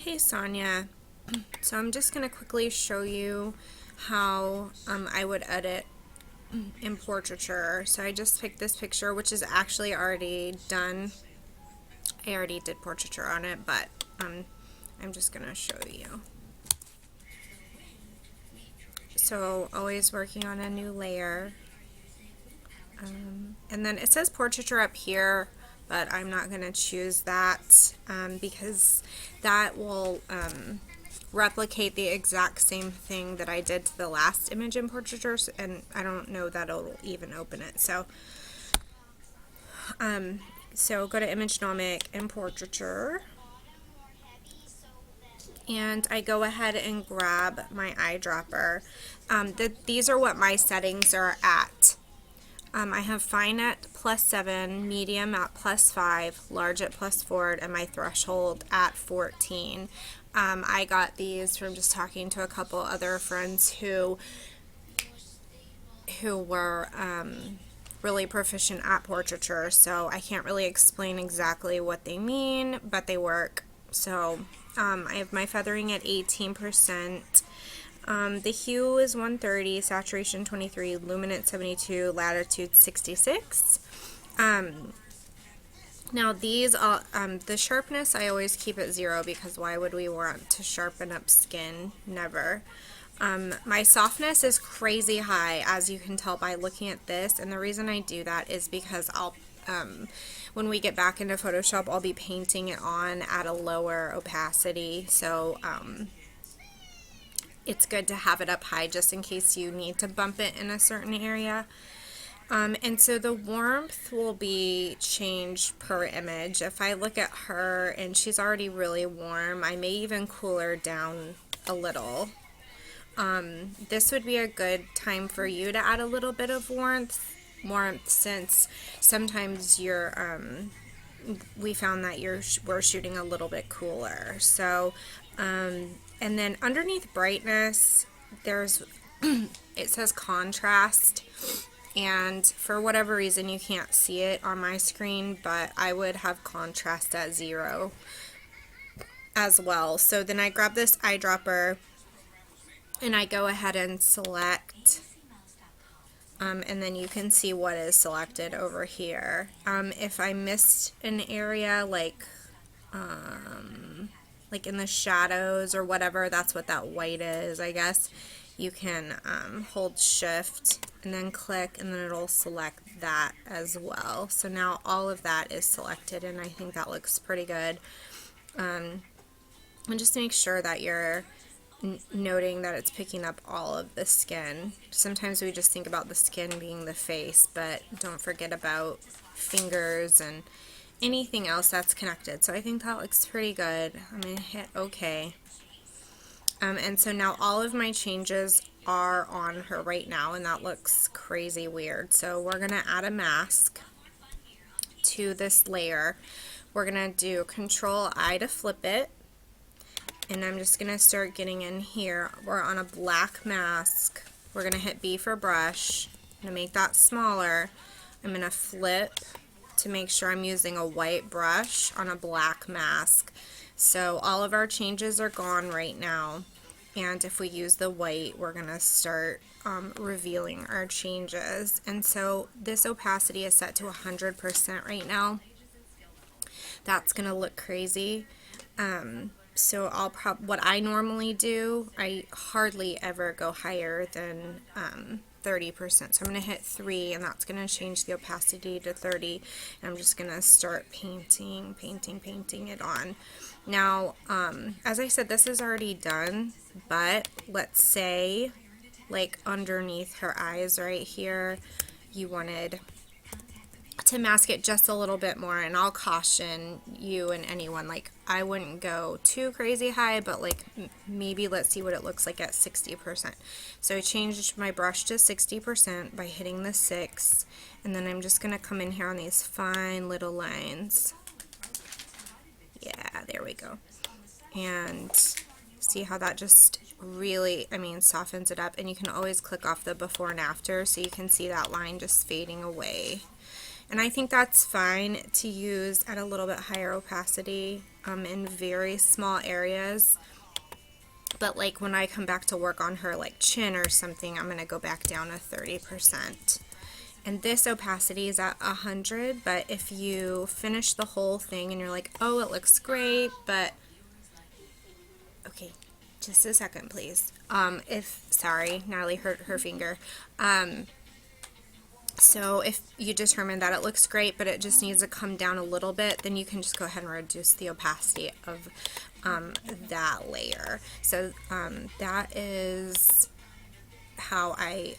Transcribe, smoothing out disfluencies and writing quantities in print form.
Hey Sonia, so I'm just going to quickly show you how I would edit in Portraiture. So I just picked this picture, which is actually already done. I already did Portraiture on it, but I'm just going to show you. So always working on a new layer. And then it says Portraiture up here, but I'm not going to choose that because that will replicate the exact same thing that I did to the last image in Portraiture, and I don't know that it'll even open it. So go to ImageNomic and Portraiture, and I go ahead and grab my eyedropper. These are what my settings are at. I have fine at +7, medium at +5, large at +4, and my threshold at 14. I got these from just talking to a couple other friends who were really proficient at portraiture, so I can't really explain exactly what they mean, but they work. So I have my feathering at 18%. The hue is 130, saturation 23, luminance 72, latitude 66. Now these, the sharpness I always keep at 0 because why would we want to sharpen up skin? Never. My softness is crazy high, as you can tell by looking at this, and the reason I do that is because when we get back into Photoshop, I'll be painting it on at a lower opacity, so it's good to have it up high just in case you need to bump it in a certain area. And so the warmth will be changed per image. If I look at her and she's already really warm, I may even cool her down a little. This would be a good time for you to add a little bit of warmth since sometimes we found that we're shooting a little bit cooler. So, and then underneath brightness, it says contrast, and for whatever reason you can't see it on my screen, but I would have contrast at 0 as well. So then I grab this eyedropper and I go ahead and select, and then you can see what is selected over here. If I missed an area like in the shadows or whatever, that's what that white is, I guess. You can hold shift and then click, and then it'll select that as well. So now all of that is selected, and I think that looks pretty good. And just make sure that you're noting that it's picking up all of the skin. Sometimes we just think about the skin being the face, but don't forget about fingers and anything else that's connected. So I think that looks pretty good. I'm going to hit OK. And so now all of my changes are on her right now, and that looks crazy weird. So we're going to add a mask to this layer. We're going to do Control I to flip it, and I'm just going to start getting in here. We're on a black mask. We're going to hit B for brush. I'm going to make that smaller. I'm going to flip to make sure I'm using a white brush on a black mask. So all of our changes are gone right now, and if we use the white, we're going to start revealing our changes. And so this opacity is set to 100% right now. That's going to look crazy. So what I normally do, I hardly ever go higher than 30%. So I'm going to hit 3, and that's going to change the opacity to 30. And I'm just going to start painting it on. Now, as I said, this is already done, but let's say, like underneath her eyes right here, you wanted to mask it just a little bit more, and I'll caution you and anyone, like, I wouldn't go too crazy high, but like maybe let's see what it looks like at 60%. So I changed my brush to 60% by hitting the 6, and then I'm just going to come in here on these fine little lines. Yeah, there we go. And see how that just really, softens it up, and you can always click off the before and after so you can see that line just fading away. And I think that's fine to use at a little bit higher opacity in very small areas. But like when I come back to work on her like chin or something, I'm going to go back down to 30%. And this opacity is at 100, but if you finish the whole thing and you're like, oh, it looks great, but okay, just a second, please. Sorry, Natalie hurt her finger. So if you determine that it looks great, but it just needs to come down a little bit, then you can just go ahead and reduce the opacity of that layer. So that is how I